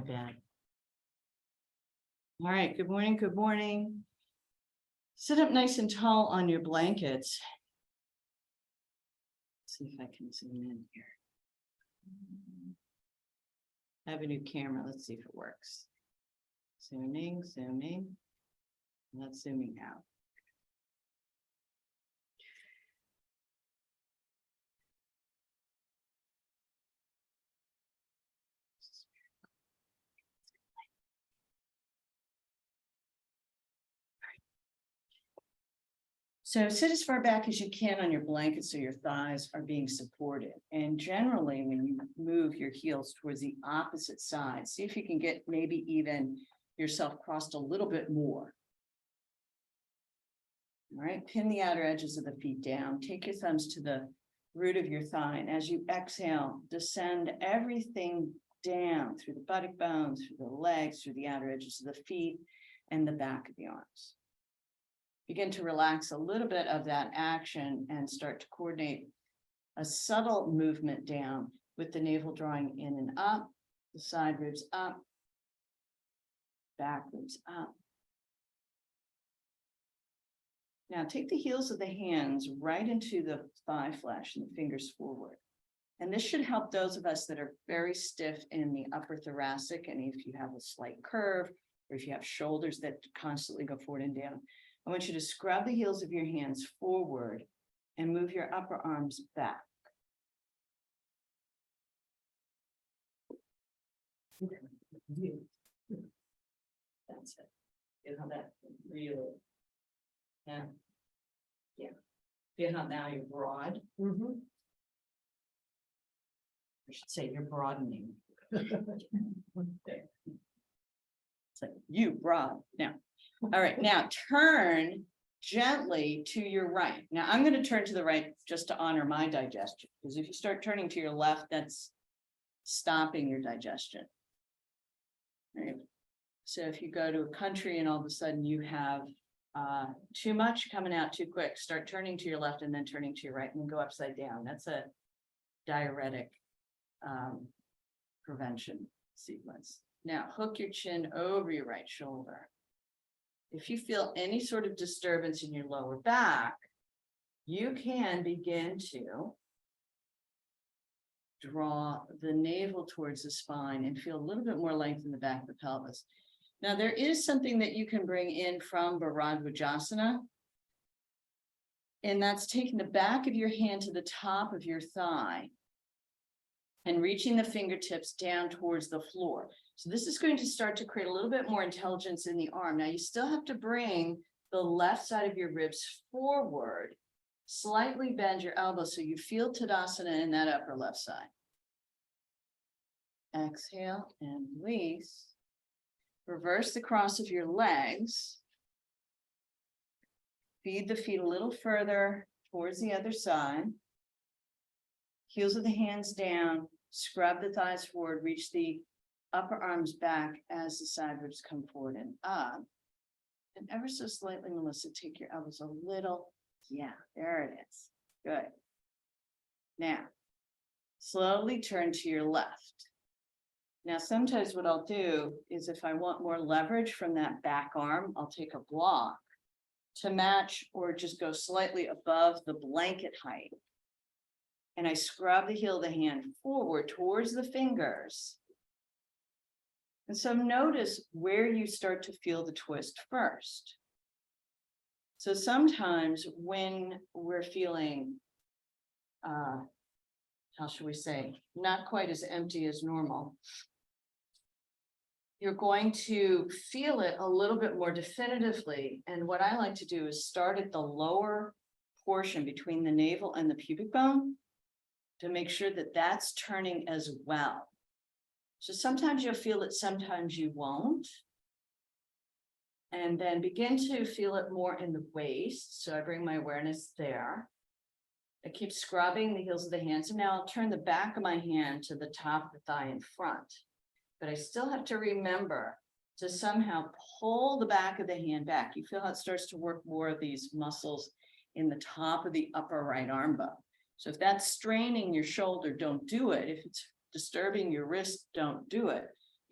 Bad. All right, good morning, good morning. Sit up nice and tall on your blankets. See if I can zoom in here. I have a new camera. Let's see if it works. Zooming, zooming. And that's zooming out. So sit as far back as you can on your blanket so your thighs are being supported. And generally, when you move your heels towards the opposite side, see if you can get maybe even yourself crossed a little bit more. All right, pin the outer edges of the feet down. Take your thumbs to the root of your thigh. And as you exhale, descend everything down through the buttock bones, through the legs, through the outer edges of the feet, and the back of the arms. Begin to relax a little bit of that action and start to coordinate a subtle movement down with the navel drawing in and up, the side ribs up, back ribs up. Now take the heels of the hands right into the thigh flesh and the fingers forward. And this should help those of us that are very stiff in the upper thoracic, and if you have a slight curve, or if you have shoulders that constantly go forward and down. I want you to scrub the heels of your hands forward and move your upper arms back. That's it. You know that really. Yeah. Yeah. You know now you're broad. I should say you're broadening. It's like you broad now. All right, now turn gently to your right. Now I'm going to turn to the right just to honor my digestion, because if you start turning to your left, that's stopping your digestion. Right. So if you go to a country and all of a sudden you have too much coming out too quick, start turning to your left and then turning to your right and then go upside down. That's a diuretic prevention sequence. Now hook your chin over your right shoulder. If you feel any sort of disturbance in your lower back, you can begin to draw the navel towards the spine and feel a little bit more length in the back of the pelvis. Now, there is something that you can bring in from Bharadvajasana, and that's taking the back of your hand to the top of your thigh and reaching the fingertips down towards the floor. So this is going to start to create a little bit more intelligence in the arm. Now you still have to bring the left side of your ribs forward, slightly bend your elbow so you feel Tadasana in that upper left side. Exhale and release. Reverse the cross of your legs. Feed the feet a little further towards the other side. Heels of the hands down, scrub the thighs forward, reach the upper arms back as the side ribs come forward and up. And ever so slightly, Melissa, take your elbows a little. Yeah, there it is. Good. Now, slowly turn to your left. Now, sometimes what I'll do is if I want more leverage from that back arm, I'll take a block to match or just go slightly above the blanket height. And I scrub the heel of the hand forward towards the fingers. And so notice where you start to feel the twist first. So sometimes when we're feeling, how should we say, not quite as empty as normal, you're going to feel it a little bit more definitively. And what I like to do is start at the lower portion between the navel and the pubic bone to make sure that that's turning as well. So sometimes you'll feel it, sometimes you won't. And then begin to feel it more in the waist. So I bring my awareness there. I keep scrubbing the heels of the hands. And now I'll turn the back of my hand to the top of the thigh in front. But I still have to remember to somehow pull the back of the hand back. You feel how it starts to work more of these muscles in the top of the upper right arm bone. So if that's straining your shoulder, don't do it. If it's disturbing your wrist, don't do it.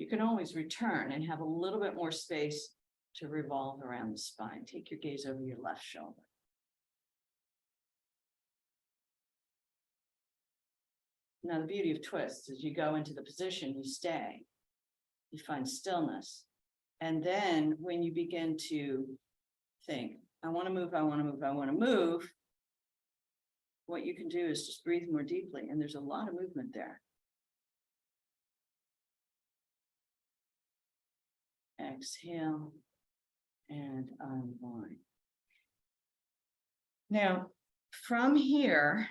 You can always return and have a little bit more space to revolve around the spine. Take your gaze over your left shoulder. Now, the beauty of twists is you go into the position, you stay, you find stillness. And then when you begin to think, I want to move, I want to move, I want to move, what you can do is just breathe more deeply. And there's a lot of movement there. Exhale and unwind. Now, from here,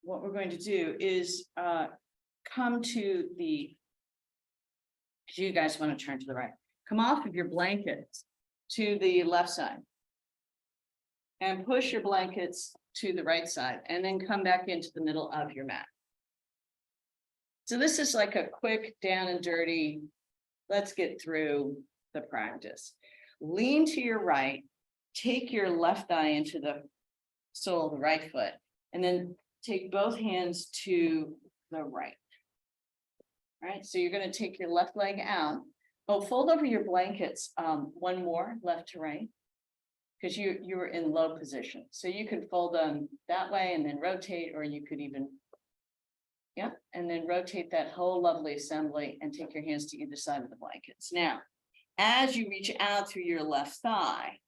what we're going to do is come to the, you guys want to turn to the right, come off of your blankets to the left side and push your blankets to the right side and then come back into the middle of your mat. So this is like a quick down and dirty, let's get through the practice. Lean to your right, take your left thigh into the sole of the right foot, and then take both hands to the right. All right, so you're going to take your left leg out. Oh, fold over your blankets one more, left to right, because you were in low position. So you can fold them that way and then rotate, or you could even, yep, and then rotate that whole lovely assembly and take your hands to either side of the blankets. Now, as you reach out through your left thigh,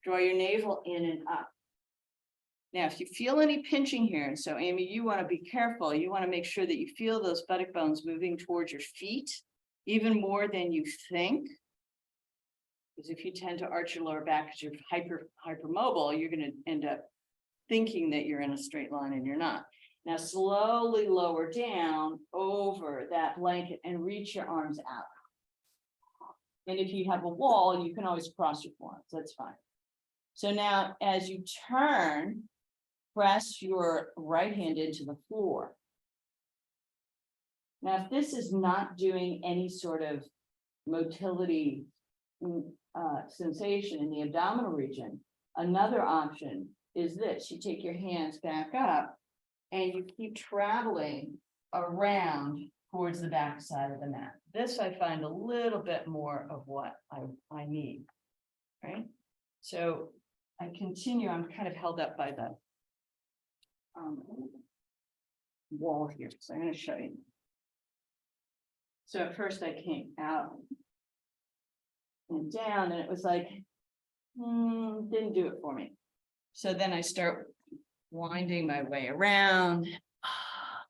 draw your navel in and up. Now, if you feel any pinching here, and so Amy, you want to be careful. You want to make sure that you feel those buttock bones moving towards your feet, even more than you think. Because if you tend to arch your lower back because you're hypermobile, you're going to end up thinking that you're in a straight line and you're not. Now, slowly lower down over that blanket and reach your arms out. And if you have a wall, you can always cross your forearms. That's fine. So now, as you turn, press your right hand into the floor. Now, if this is not doing any sort of motility sensation in the abdominal region, another option is this. You take your hands back up and you keep traveling around towards the back side of the mat. This I find a little bit more of what I need, right? So I continue, I'm kind of held up by the wall here, so I'm going to show you. So at first I came out and down, and it was like, didn't do it for me. So then I start winding my way around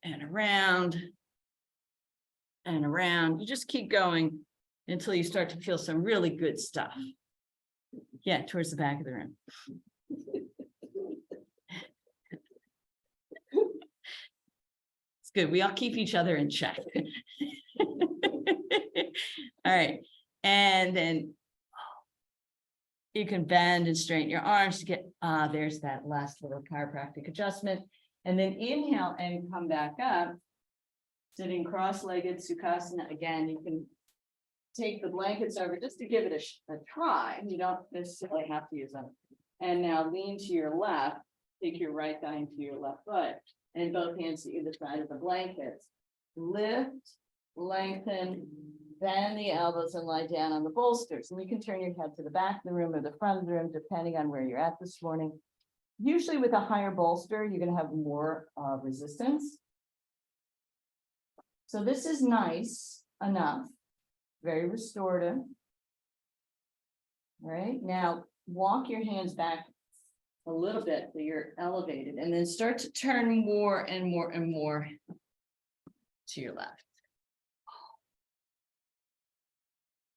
and around and around. You just keep going until you start to feel some really good stuff. Yeah, towards the back of the room. It's good. We all keep each other in check. All right. And then you can bend and straighten your arms to get, there's that last little chiropractic adjustment. And then inhale and come back up, sitting cross-legged Sukhasana. Again, you can take the blankets over just to give it a try. You don't necessarily have to use them. And now lean to your left, take your right thigh into your left foot, and both hands to either side of the blankets. Lift, lengthen, bend the elbows and lie down on the bolsters. And you can turn your head to the back of the room or the front of the room, depending on where you're at this morning. Usually with a higher bolster, you're going to have more resistance. So this is nice enough, very restorative. All right, now walk your hands back a little bit so you're elevated, and then start to turn more and more and more to your left.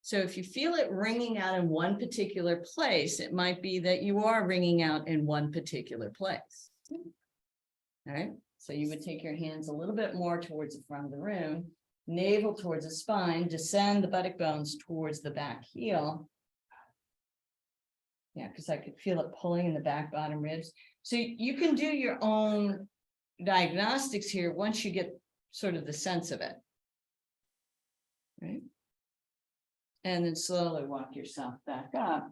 So if you feel it ringing out in one particular place, it might be that you are ringing out in one particular place. All right, so you would take your hands a little bit more towards the front of the room, navel towards the spine, descend the buttock bones towards the back heel. Yeah, because I could feel it pulling in the back bottom ribs. So you can do your own diagnostics here once you get sort of the sense of it. Right? And then slowly walk yourself back up.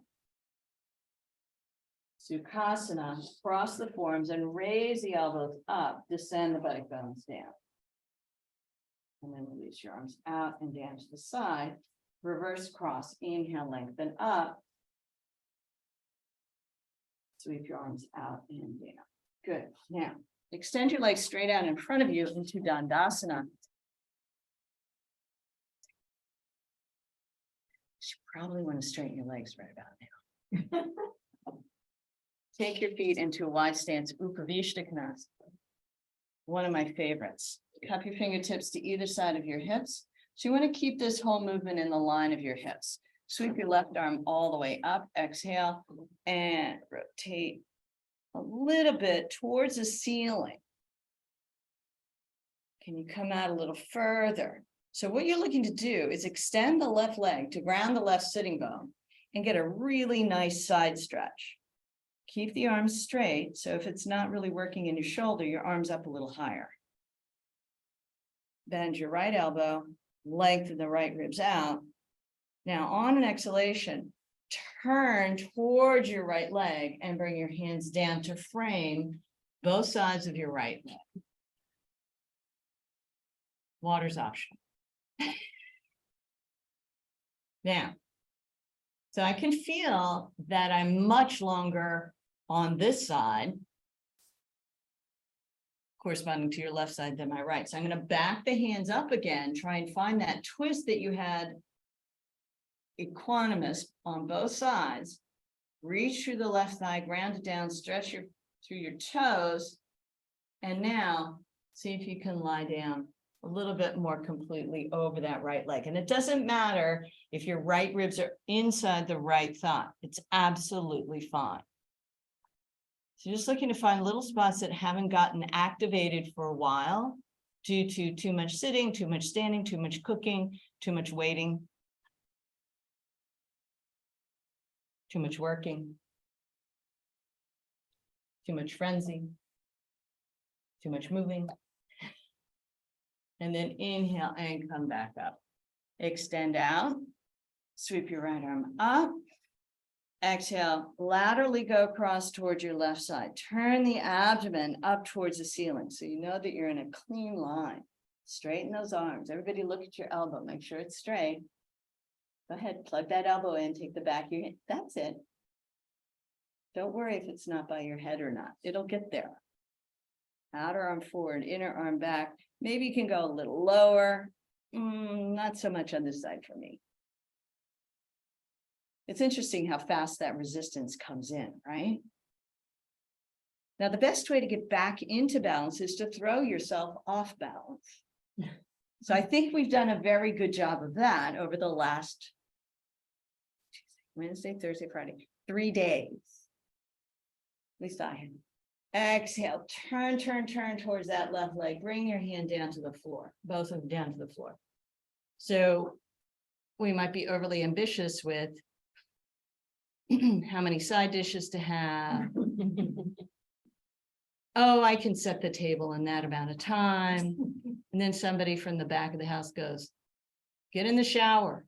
Sukhasana, cross the forearms and raise the elbows up, descend the buttock bones down. And then release your arms out and down to the side. Reverse cross, inhale, lengthen up. Sweep your arms out and down. Good. Now, extend your legs straight out in front of you into Dandasana. You probably want to straighten your legs right about now. Take your feet into a wide stance, Upavishtakonasana. One of my favorites. Cup your fingertips to either side of your hips. So you want to keep this whole movement in the line of your hips. Sweep your left arm all the way up, exhale, and rotate a little bit towards the ceiling. Can you come out a little further? So what you're looking to do is extend the left leg to ground the left sitting bone and get a really nice side stretch. Keep the arms straight. So if it's not really working in your shoulder, your arms up a little higher. Bend your right elbow, lengthen the right ribs out. Now on an exhalation, turn towards your right leg and bring your hands down to frame both sides of your right leg. Water's optional. Now, so I can feel that I'm much longer on this side, corresponding to your left side than my right. So I'm going to back the hands up again, try and find that twist that you had equanimous on both sides. Reach through the left thigh, ground it down, stretch through your toes. And now see if you can lie down a little bit more completely over that right leg. And it doesn't matter if your right ribs are inside the right thigh. It's absolutely fine. So just looking to find little spots that haven't gotten activated for a while due to too much sitting, too much standing, too much cooking, too much waiting, too much working, too much frenzy, too much moving. And then inhale and come back up. Extend out, sweep your right arm up. Exhale, laterally go across towards your left side. Turn the abdomen up towards the ceiling so you know that you're in a clean line. Straighten those arms. Everybody look at your elbow. Make sure it's straight. Go ahead, plug that elbow in, take the back of your head. That's it. Don't worry if it's not by your head or not. It'll get there. Outer arm forward, inner arm back. Maybe you can go a little lower. Not so much on this side for me. It's interesting how fast that resistance comes in, right? Now, the best way to get back into balance is to throw yourself off balance. So I think we've done a very good job of that over the last Wednesday, Thursday, Friday, 3 days. At least I have. Exhale, turn towards that left leg. Bring your hand down to the floor, both of them down to the floor. So we might be overly ambitious with how many side dishes to have. Oh, I can set the table in that amount of time. And then somebody from the back of the house goes, get in the shower.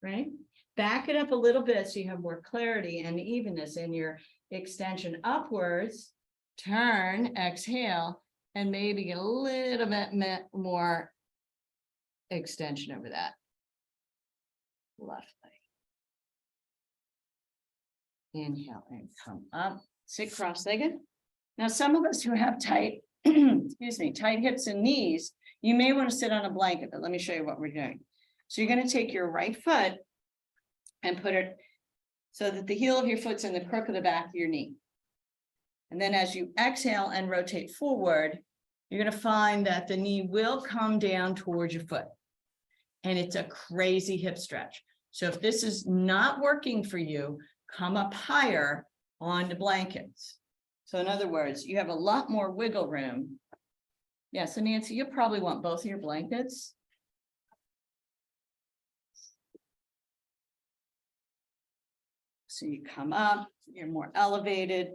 Right? Back it up a little bit so you have more clarity and evenness in your extension upwards. Turn, exhale, and maybe get a little bit more extension over that left leg. Inhale and come up. Sit cross-legged. Now, some of us who have tight, tight hips and knees, you may want to sit on a blanket, but let me show you what we're doing. So you're going to take your right foot and put it so that the heel of your foot's in the crook of the back of your knee. And then as you exhale and rotate forward, you're going to find that the knee will come down towards your foot. And it's a crazy hip stretch. So if this is not working for you, come up higher on the blankets. So in other words, you have a lot more wiggle room. Yeah, so Nancy, you'll probably want both of your blankets. So you come up, you're more elevated,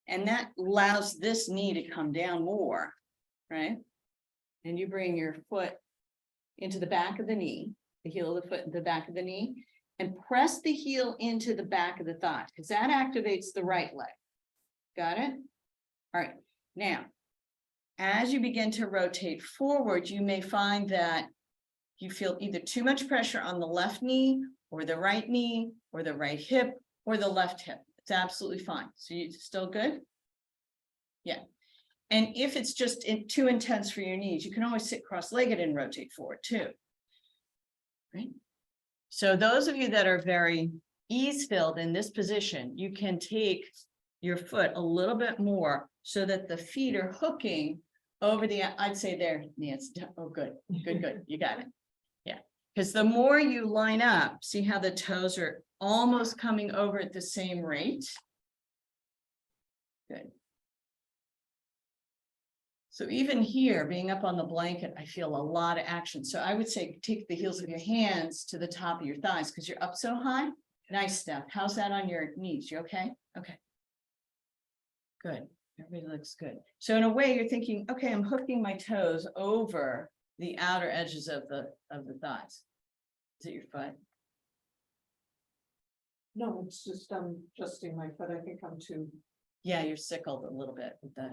and that allows this knee to come down more, right? And you bring your foot into the back of the knee, the heel of the foot, the back of the knee, and press the heel into the back of the thigh, because that activates the right leg. Got it? All right. Now, as you begin to rotate forward, you may find that you feel either too much pressure on the left knee or the right knee or the right hip or the left hip. It's absolutely fine. So you still good? Yeah. And if it's just too intense for your knees, you can always sit cross-legged and rotate forward too. Right? So those of you that are very ease-filled in this position, you can take your foot a little bit more so that the feet are hooking over the, I'd say there, Nancy. Oh, good, good, good. You got it. Yeah. Because the more you line up, see how the toes are almost coming over at the same rate. Good. So even here, being up on the blanket, I feel a lot of action. So I would say take the heels of your hands to the top of your thighs because you're up so high. Nice stuff. How's that on your knees? You okay? Okay. Good. Everybody looks good. So in a way, you're thinking, okay, I'm hooking my toes over the outer edges of the thighs. Is it your foot? No, it's just I'm adjusting my foot. I think I'm too. Yeah, you're sickled a little bit with that.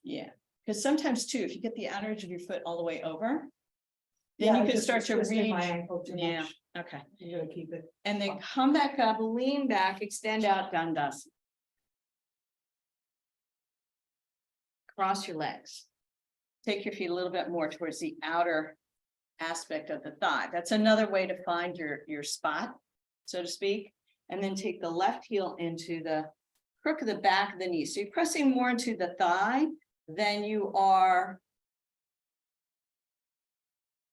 Yeah, because sometimes too, if you get the outer edge of your foot all the way over, then you can start to reach. My ankle too Yeah, much. okay. You gotta keep it. And then come back up, lean back, extend out, Dandasana. Cross your legs. Take your feet a little bit more towards the outer aspect of the thigh. That's another way to find your spot, so to speak. And then take the left heel into the crook of the back of the knee. So you're pressing more into the thigh than you are.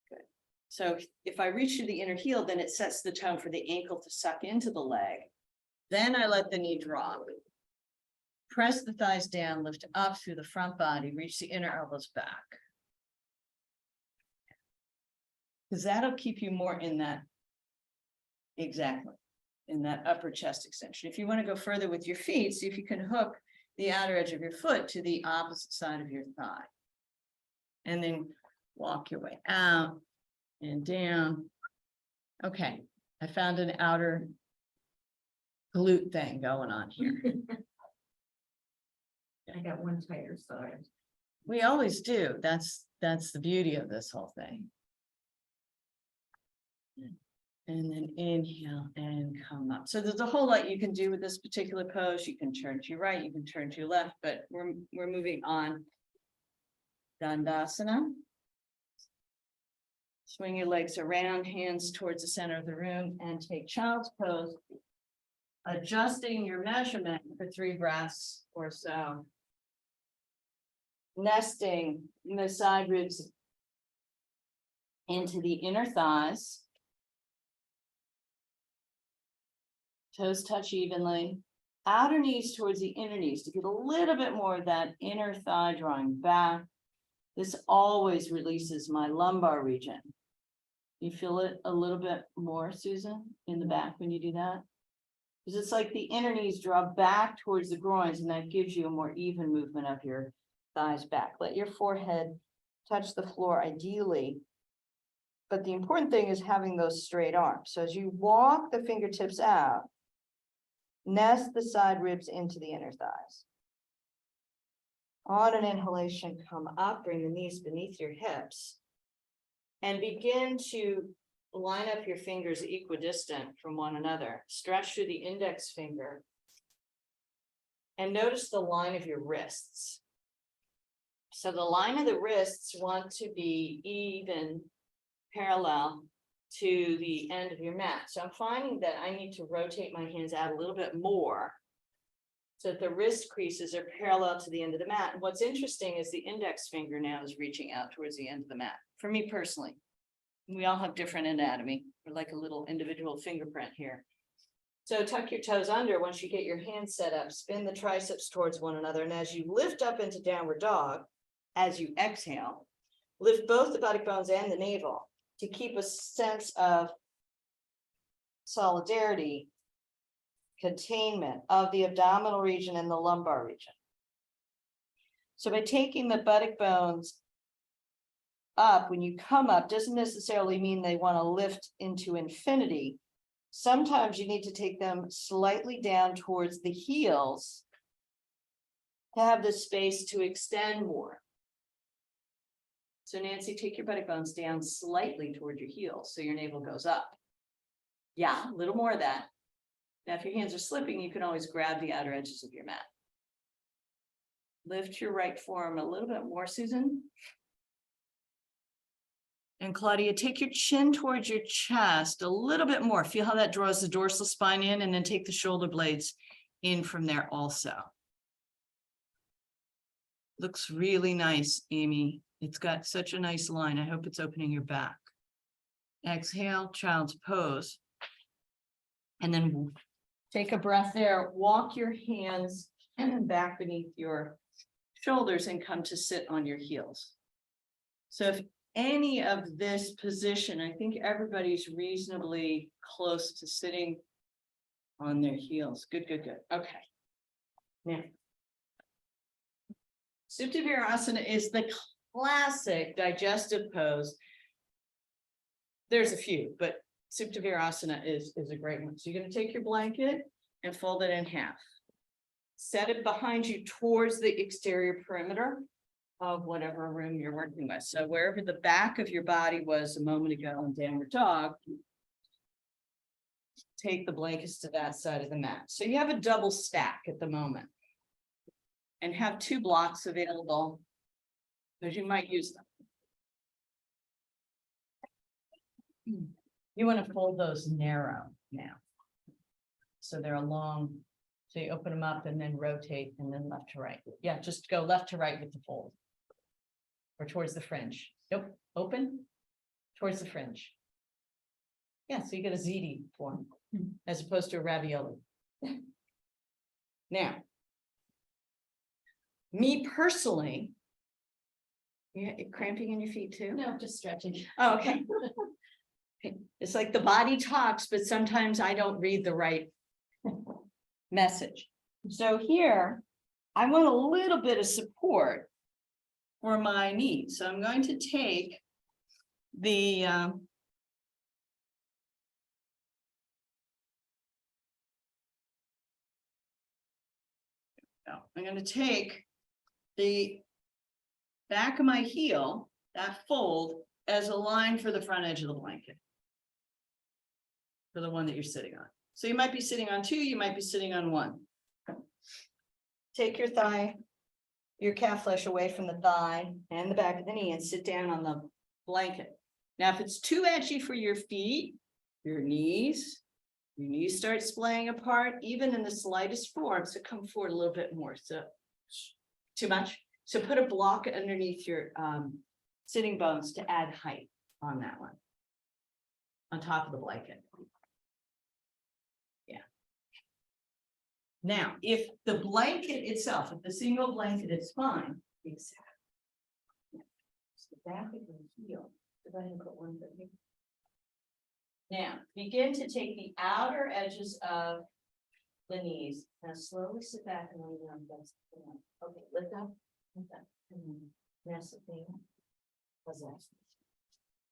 Good. So if I reach to the inner heel, then it sets the tone for the ankle to suck into the leg. Then I let the knee drop. Press the thighs down, lift up through the front body, reach the inner elbows back. Because that'll keep you more in that, exactly, in that upper chest extension. If you want to go further with your feet, see if you can hook the outer edge of your foot to the opposite side of your thigh. And then walk your way out and down. Okay, I found an outer glute thing going on here. I got one tighter side. We always do. That's the beauty of this whole thing. And then inhale and come up. So there's a whole lot you can do with this particular pose. You can turn to your right, you can turn to your left, but we're moving on. Dandasana. Swing your legs around, hands towards the center of the room, and take child's pose. Adjusting your measurement for 3 breaths or so. Nesting the side ribs into the inner thighs. Toes touch evenly. Outer knees towards the inner knees to get a little bit more of that inner thigh drawing back. This always releases my lumbar region. You feel it a little bit more, Susan, in the back when you do that? Because it's like the inner knees draw back towards the groins, and that gives you a more even movement of your thighs back. Let your forehead touch the floor ideally. But the important thing is having those straight arms. So as you walk the fingertips out, nest the side ribs into the inner thighs. On an inhalation, come up, bring the knees beneath your hips, and begin to line up your fingers equidistant from one another. Stretch through the index finger. And notice the line of your wrists. So the line of the wrists want to be even, parallel to the end of your mat. So I'm finding that I need to rotate my hands out a little bit more so that the wrist creases are parallel to the end of the mat. And what's interesting is the index finger now is reaching out towards the end of the mat. For me personally, we all have different anatomy. We're like a little individual fingerprint here. So tuck your toes under. Once you get your hands set up, spin the triceps towards one another. And as you lift up into downward dog, as you exhale, lift both the buttock bones and the navel to keep a sense of solidarity, containment of the abdominal region and the lumbar region. So by taking the buttock bones up, when you come up, doesn't necessarily mean they want to lift into infinity. Sometimes you need to take them slightly down towards the heels to have the space to extend more. So Nancy, take your buttock bones down slightly toward your heels, so your navel goes up. Yeah, a little more of that. Now, if your hands are slipping, you can always grab the outer edges of your mat. Lift your right forearm a little bit more, Susan. And Claudia, take your chin towards your chest a little bit more. Feel how that draws the dorsal spine in, and then take the shoulder blades in from there also. Looks really nice, Amy. It's got such a nice line. I hope it's opening your back. Exhale, child's pose. And then take a breath there. Walk your hands back beneath your shoulders and come to sit on your heels. So if any of this position, I think everybody's reasonably close to sitting on their heels. Good, good, good. Okay. Now, Supta Virasana is the classic digestive pose. There's a few, but Supta Virasana is a great one. So you're going to take your blanket and fold it in half. Set it behind you towards the exterior perimeter of whatever room you're working with. So wherever the back of your body was a moment ago in downward dog, take the blankets to that side of the mat. So you have a double stack at the moment. And have 2 blocks available, because you might use them. You want to fold those narrow now. So they're along, so you open them up and then rotate and then left to right. Yeah, just go left to right with the fold. Or towards the fringe. Nope, open towards the fringe. Yeah, so you get a ZD form as opposed to a ravioli. Now, me personally, you're cramping in your feet too? No, just stretching. Oh, okay. It's like the body talks, but sometimes I don't read the right message. So here, I want a little bit of support for my knees. So I'm going to take the I'm going to take the back of my heel, that fold, as a line for the front edge of the blanket. For the one that you're sitting on. So you might be sitting on 2, you might be sitting on 1. Take your thigh, your calf flesh away from the thigh and the back of the knee and sit down on the blanket. Now, if it's too edgy for your feet, your knees start splaying apart, even in the slightest form. So come forward a little bit more. So too much. So put a block underneath your sitting bones to add height on that one. On top of the blanket. Yeah. Now, if the blanket itself, if the single blanket is fine, exactly. So the back of your heel. Go ahead and put one foot here. Now, begin to take the outer edges of the knees. Now slowly sit back and lay down. Okay, lift up. Lift up. And then rest it down. What's that?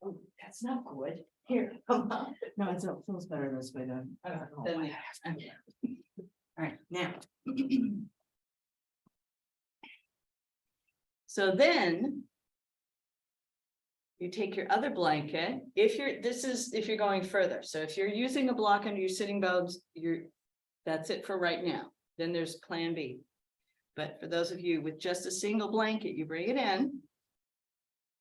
Oh, that's not good. Here, come on. No, it feels better this way though. Then okay. All right, now. So then you take your other blanket. If you're going further. So if you're using a block under your sitting bones, that's it for right now. Then there's plan B. But for those of you with just a single blanket, you bring it in.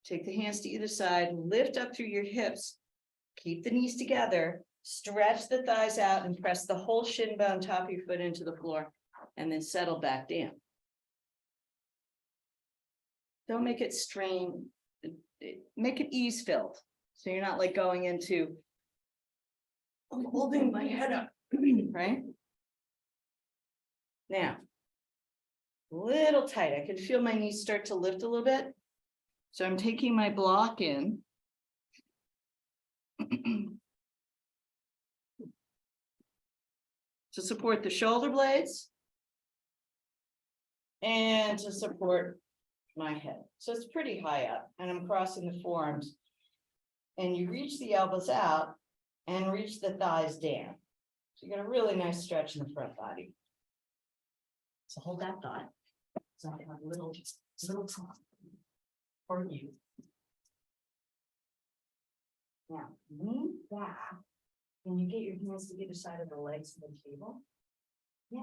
Take the hands to either side, lift up through your hips, keep the knees together, stretch the thighs out and press the whole shin bone top of your foot into the floor and then settle back down. Don't make it strain, make it ease filled. So you're not like going into, I'm holding my head up, right? Now, a little tight. I can feel my knees start to lift a little bit. So I'm taking my block in. To support the shoulder blades. And to support my head. So it's pretty high up and I'm crossing the forearms. And you reach the elbows out and reach the thighs down. So you get a really nice stretch in the front body. So hold that thought. So I have a little talk for you. Now, lean back. Can you get your hands to either side of the legs of the table? Yeah.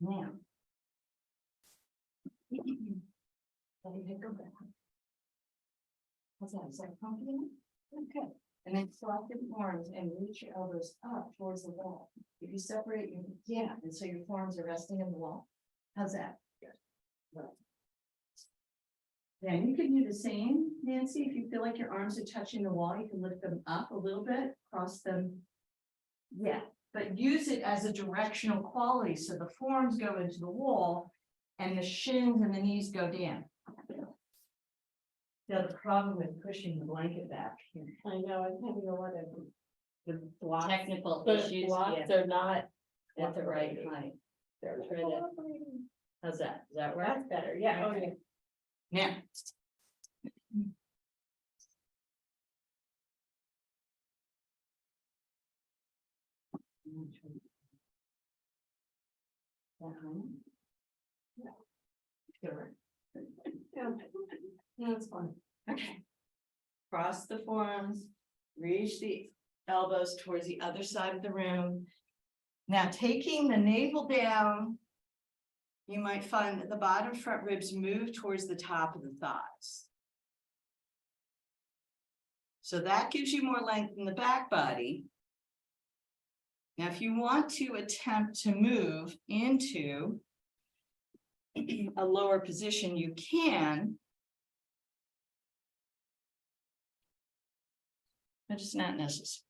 Now. Let your head go back. How's that? Is that comfortable? Okay. And then flop your arms and reach your elbows up towards the wall. If you separate your, yeah, and so your forearms are resting in the wall. How's that? Good. Right. Then you can do the same, Nancy, if you feel like your arms are touching the wall, you can lift them up a little bit, cross them. Yeah, but use it as a directional quality, so the forearms go into the wall and the shins and the knees go down. Now, the problem with pushing the blanket back. I know, I'm having a lot of the blocks. Technical The issues, blocks yeah, are not. at the right height. They're Try to- How's that? Does that work? That's better, yeah, okay. Now. Sure. Yeah, that's fine. Okay. Cross the forearms, reach the elbows towards the other side of the room. Now taking the navel down, you might find that the bottom front ribs move towards the top of the thighs. So that gives you more length in the back body. Now, if you want to attempt to move into a lower position, you can. But it's not necessary.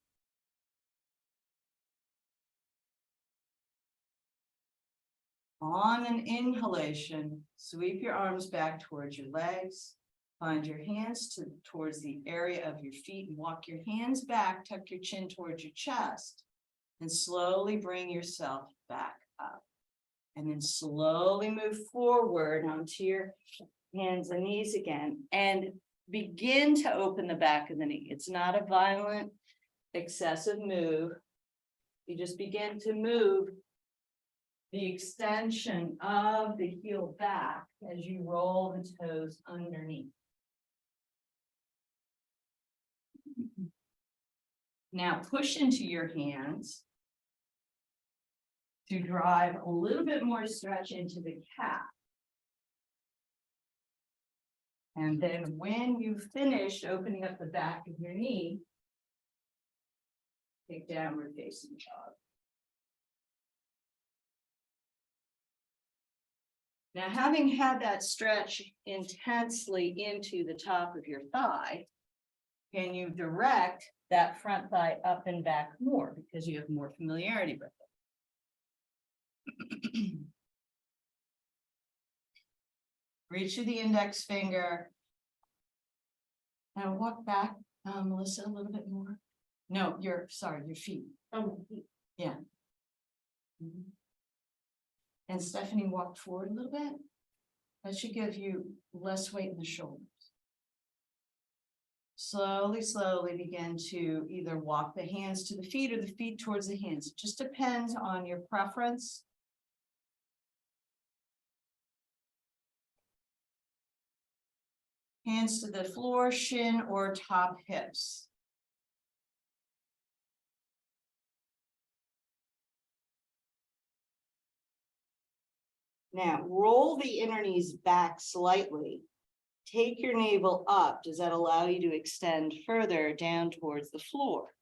On an inhalation, sweep your arms back towards your legs. Find your hands towards the area of your feet and walk your hands back, tuck your chin towards your chest. And slowly bring yourself back up. And then slowly move forward onto your hands and knees again. And begin to open the back of the knee. It's not a violent, excessive move. You just begin to move the extension of the heel back as you roll the toes underneath. Now push into your hands to drive a little bit more stretch into the calf. And then when you've finished opening up the back of your knee, take downward facing dog. Now, having had that stretch intensely into the top of your thigh, can you direct that front thigh up and back more because you have more familiarity with it? Reach with the index finger. And walk back, Melissa, a little bit more. No, your feet. Yeah. Mhm. And Stephanie walked forward a little bit. That should give you less weight in the shoulders. Slowly, slowly begin to either walk the hands to the feet or the feet towards the hands. It just depends on your preference. Hands to the floor, shin or top hips. Now, roll the inner knees back slightly. Take your navel up. Does that allow you to extend further down towards the floor?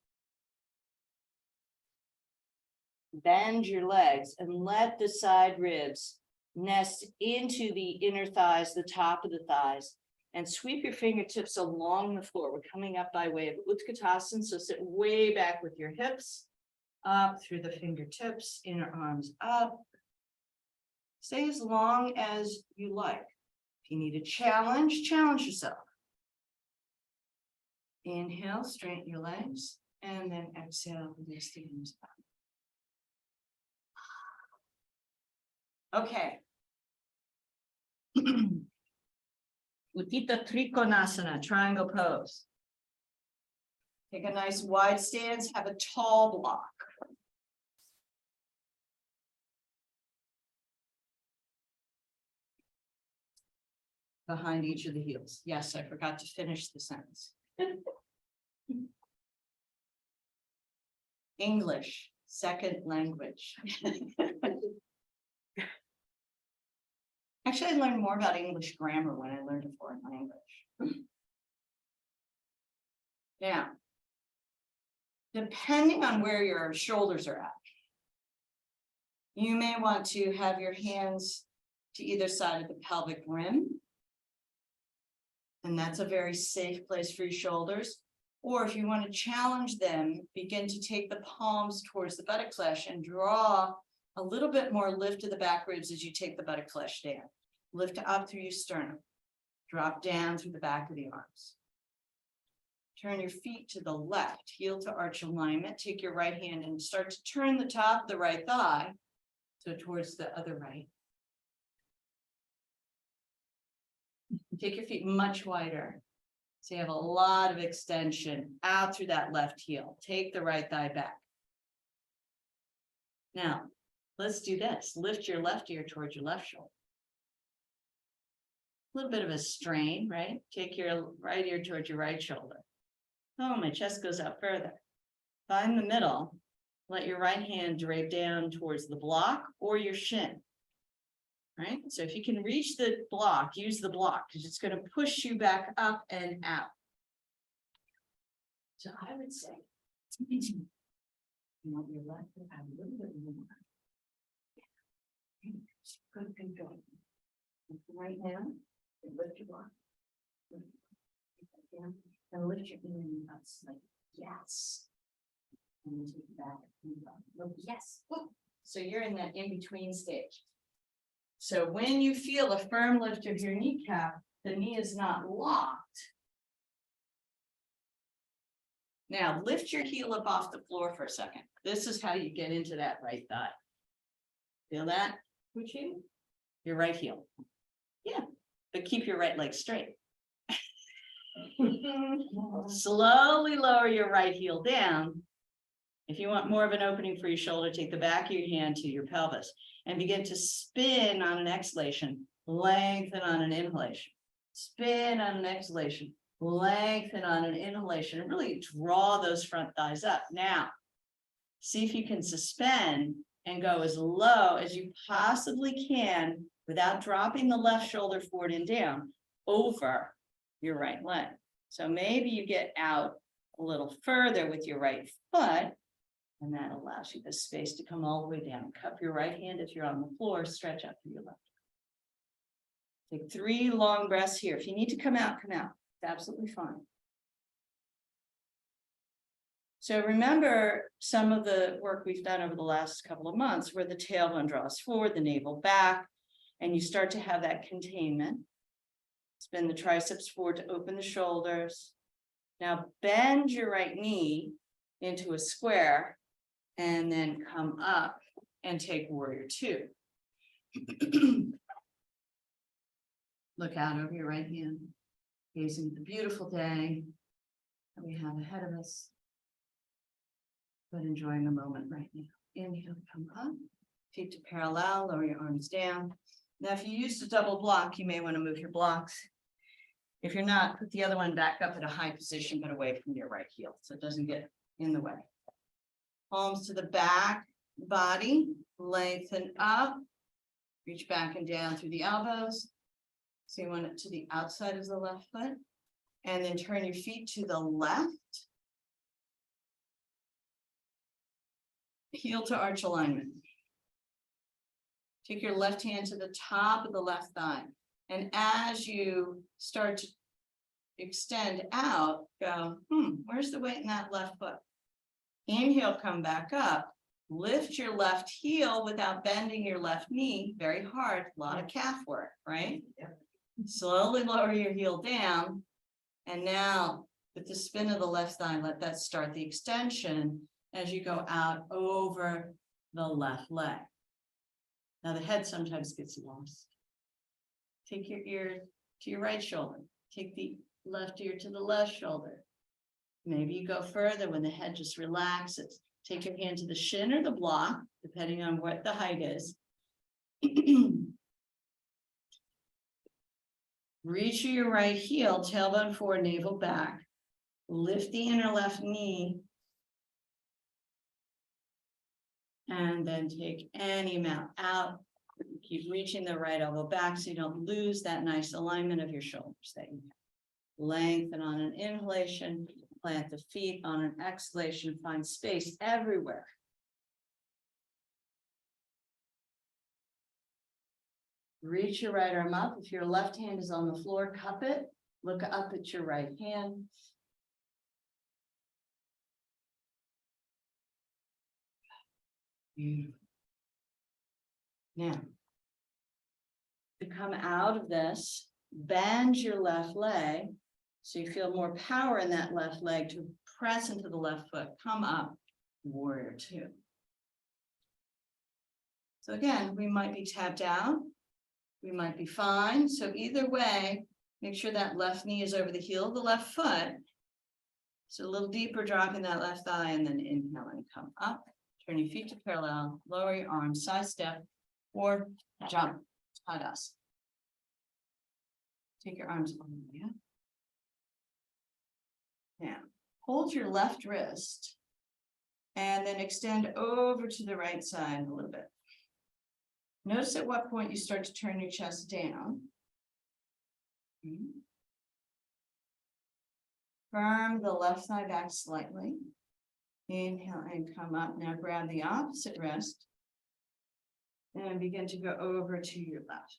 Bend your legs and let the side ribs nest into the inner thighs, the top of the thighs, and sweep your fingertips along the floor. We're coming up by way of Utkatasana, so sit way back with your hips up through the fingertips, inner arms up. Stay as long as you like. If you need a challenge, challenge yourself. Inhale, straighten your legs, and then exhale, release the arms up. Okay. Utthita Trikonasana, triangle pose. Take a nice wide stance, have a tall block. Behind each of the heels. Yes, I forgot to finish the sentence. English, second language. Actually, I learned more about English grammar when I learned a foreign language. Now, depending on where your shoulders are at, you may want to have your hands to either side of the pelvic rim. And that's a very safe place for your shoulders. Or if you want to challenge them, begin to take the palms towards the buttock flesh and draw a little bit more lift to the back ribs as you take the buttock flesh down. Lift up through your sternum. Drop down through the back of the arms. Turn your feet to the left, heel to arch alignment. Take your right hand and start to turn the top of the right thigh, so towards the other right. Take your feet much wider. So you have a lot of extension out through that left heel. Take the right thigh back. Now, let's do this. Lift your left ear towards your left shoulder. A little bit of a strain, right? Take your right ear towards your right shoulder. Oh, my chest goes out further. Find the middle. Let your right hand drape down towards the block or your shin. Right? So if you can reach the block, use the block because it's going to push you back up and out. So I would say, you want your left to have a little bit more. Good, good, good. Right now, lift your block. And lift your knee up slightly. Yes. And then take it back. Look, yes. So you're in that in-between stage. So when you feel a firm lift of your kneecap, the knee is not locked. Now lift your heel up off the floor for a second. This is how you get into that right thigh. Feel that? Which heel? Your right heel. Yeah, but keep your right leg straight. Slowly lower your right heel down. If you want more of an opening for your shoulder, take the back of your hand to your pelvis and begin to spin on an exhalation, lengthen on an inhalation. Spin on an exhalation, lengthen on an inhalation, and really draw those front thighs up. Now, see if you can suspend and go as low as you possibly can without dropping the left shoulder forward and down over your right leg. So maybe you get out a little further with your right foot, and that allows you the space to come all the way down. Cup your right hand if you're on the floor, stretch out through your left. Take 3 long breaths here. If you need to come out, come out. It's absolutely fine. So remember some of the work we've done over the last couple of months where the tailbone draws forward, the navel back, and you start to have that containment. Spin the triceps forward to open the shoulders. Now bend your right knee into a square and then come up and take warrior 2. Look out over your right hand, gazing at the beautiful day that we have ahead of us, but enjoying the moment right now. Inhale, come up, feet to parallel, lower your arms down. Now, if you used a double block, you may want to move your blocks. If you're not, put the other one back up at a high position, but away from your right heel, so it doesn't get in the way. Palms to the back body, lengthen up, reach back and down through the elbows. So you want it to the outside of the left foot, and then turn your feet to the left. Heel to arch alignment. Take your left hand to the top of the left thigh. And as you start to extend out, go, where's the weight in that left foot? Inhale, come back up. Lift your left heel without bending your left knee very hard. A lot of calf work, right? Yep. Slowly lower your heel down. And now with the spin of the left thigh, let that start the extension as you go out over the left leg. Now the head sometimes gets lost. Take your ear to your right shoulder. Take the left ear to the left shoulder. Maybe you go further when the head just relaxes. Take your hand to the shin or the block, depending on what the height is. Reach your right heel, tailbone forward, navel back. Lift the inner left knee. And then take any amount out. Keep reaching the right elbow back so you don't lose that nice alignment of your shoulders that you have. Lengthen on an inhalation, plant the feet on an exhalation, find space everywhere. Reach your right arm up. If your left hand is on the floor, cup it. Look up at your right hand. Beautiful. Now, to come out of this, bend your left leg so you feel more power in that left leg to press into the left foot. Come up, warrior two. So again, we might be tapped out. We might be fine. So either way, make sure that left knee is over the heel of the left foot. So a little deeper, dropping that left thigh, and then inhale and come up. Turn your feet to parallel, lower your arms, side step, or jump, Tadasana. Take your arms on the way up. Now, hold your left wrist and then extend over to the right side a little bit. Notice at what point you start to turn your chest down. Firm the left thigh back slightly. Inhale and come up. Now grab the opposite wrist and begin to go over to your left.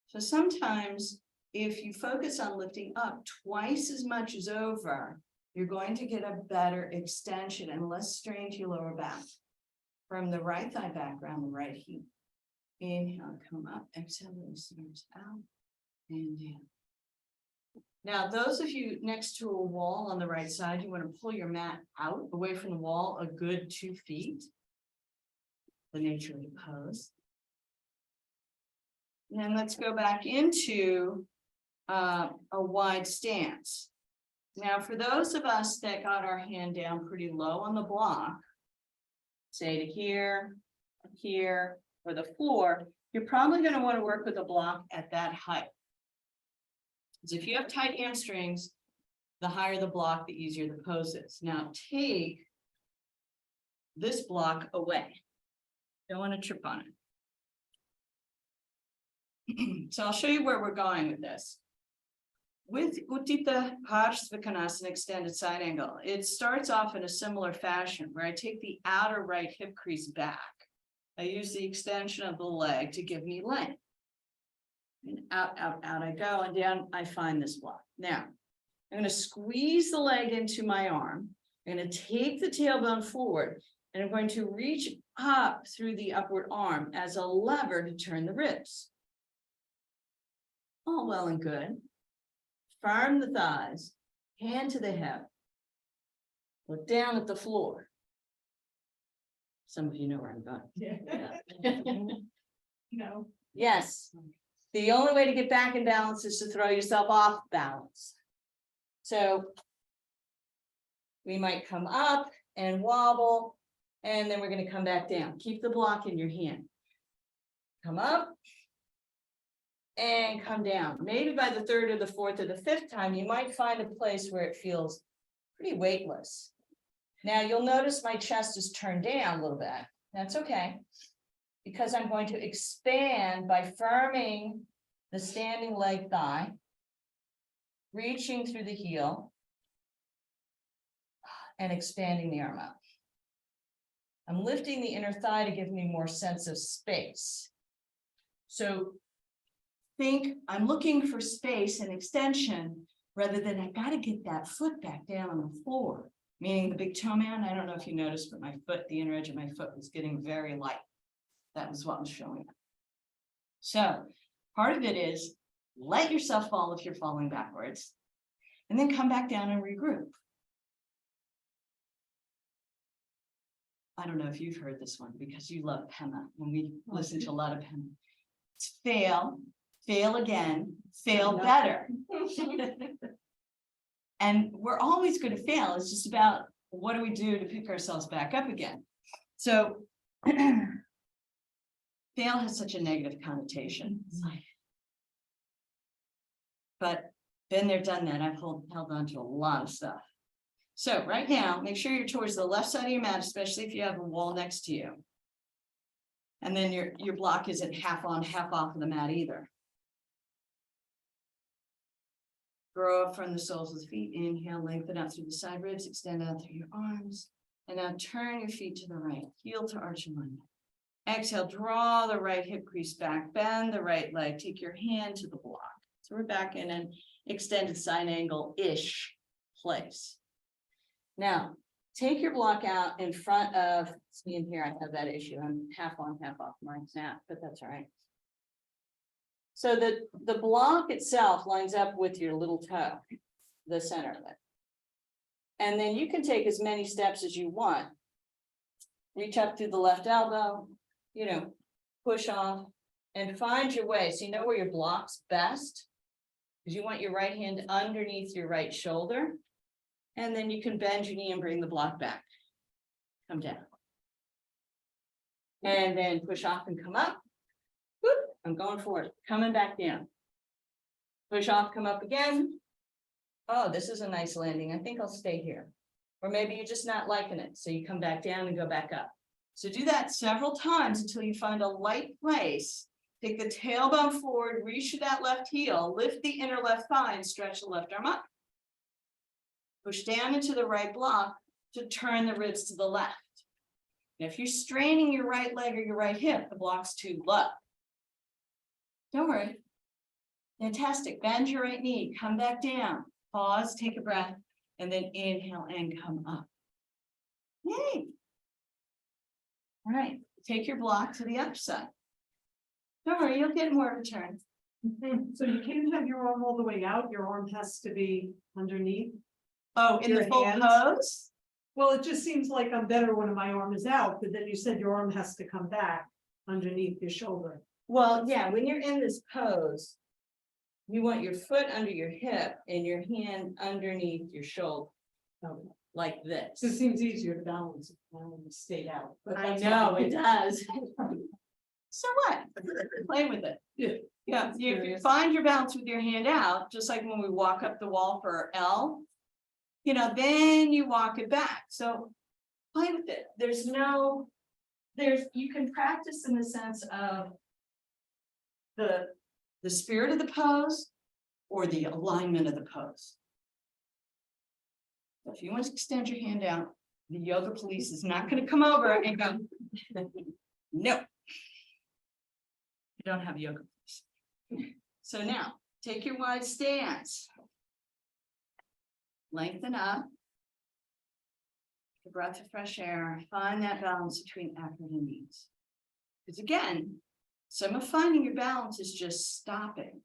So sometimes if you focus on lifting up twice as much as over, you're going to get a better extension and less strain to your lower back. From the right thigh back around the right heel. Inhale, come up. Exhale, release the arms out and down. Now, those of you next to a wall on the right side, you want to pull your mat out away from the wall a good 2 feet. The nature of the pose. And then let's go back into a wide stance. Now, for those of us that got our hand down pretty low on the block, say to here, or the floor, you're probably going to want to work with a block at that height. Because if you have tight hamstrings, the higher the block, the easier the pose is. Now take this block away. Don't want to trip on it. So I'll show you where we're going with this. With Utthita Parsvakonasana, extended side angle, it starts off in a similar fashion where I take the outer right hip crease back. I use the extension of the leg to give me length. And out I go, and down I find this block. Now, I'm going to squeeze the leg into my arm. I'm going to take the tailbone forward, and I'm going to reach up through the upward arm as a lever to turn the ribs. All well and good. Firm the thighs, hand to the hip. Look down at the floor. Some of you know where I'm going. Yeah. No. Yes. The only way to get back in balance is to throw yourself off balance. So we might come up and wobble, and then we're going to come back down. Keep the block in your hand. Come up and come down. Maybe by the third or the fourth or the fifth time, you might find a place where it feels pretty weightless. Now you'll notice my chest is turned down a little bit. That's okay, because I'm going to expand by firming the standing leg thigh, reaching through the heel, and expanding the arm up. I'm lifting the inner thigh to give me more sense of space. So think I'm looking for space and extension rather than I got to get that foot back down on the floor, meaning the big toe man. I don't know if you noticed, but my foot, the inner edge of my foot was getting very light. That was what was showing up. So part of it is let yourself fall if you're falling backwards, and then come back down and regroup. I don't know if you've heard this one because you love Pema, and we listen to a lot of Pema. It's fail, fail again, fail better. And we're always going to fail. It's just about what do we do to pick ourselves back up again. So fail has such a negative connotation. But Been there, done that. I've held on to a lot of stuff. So right now, make sure you're towards the left side of your mat, especially if you have a wall next to you. And then your block isn't half on, half off of the mat either. Grow up from the soles of the feet. Inhale, lengthen out through the side ribs, extend out through your arms. And now turn your feet to the right, heel to arch and line. Exhale, draw the right hip crease back, bend the right leg, take your hand to the block. So we're back in an extended side angle-ish place. Now, take your block out in front of, see in here, I have that issue. I'm half on, half off my snap, but that's all right. So the block itself lines up with your little toe, the center of it. And then you can take as many steps as you want. Reach up through the left elbow, push off and find your way. So you know where your block's best, because you want your right hand underneath your right shoulder. And then you can bend your knee and bring the block back. Come down. And then push off and come up. Whoop, I'm going forward, coming back down. Push off, come up again. Oh, this is a nice landing. I think I'll stay here. Or maybe you're just not liking it. So you come back down and go back up. So do that several times until you find a light place. Take the tailbone forward, reach to that left heel, lift the inner left thigh and stretch the left arm up. Push down into the right block to turn the ribs to the left. And if you're straining your right leg or your right hip, the block's too low. Don't worry. Fantastic. Bend your right knee, come back down, pause, take a breath, and then inhale and come up. Yay. All right, take your block to the other side. Don't worry, you'll get more of a turn. So you can't have your arm all the way out, your arm has to be underneath. Oh, in the Your full hands? pose? Well, it just seems like I'm better when my arm is out, but then you said your arm has to come back underneath your shoulder. Well, yeah, when you're in this pose, you want your foot under your hip and your hand underneath your shoulder, like this. So it seems easier to balance if you stay out. But I that's know, fine. it does. So what? Play with it. Yeah. Yeah, you find your balance with your hand out, just like when we walk up the wall for L. Then you walk it back. So play with it. You can practice in the sense of the spirit of the pose or the alignment of the pose. If you want to extend your hand out, the yoga police is not going to come over and go, no. You don't have yoga police. So now take your wide stance. Lengthen up. A breath of fresh air. Find that balance between effort and ease. Because again, some of finding your balance is just stopping.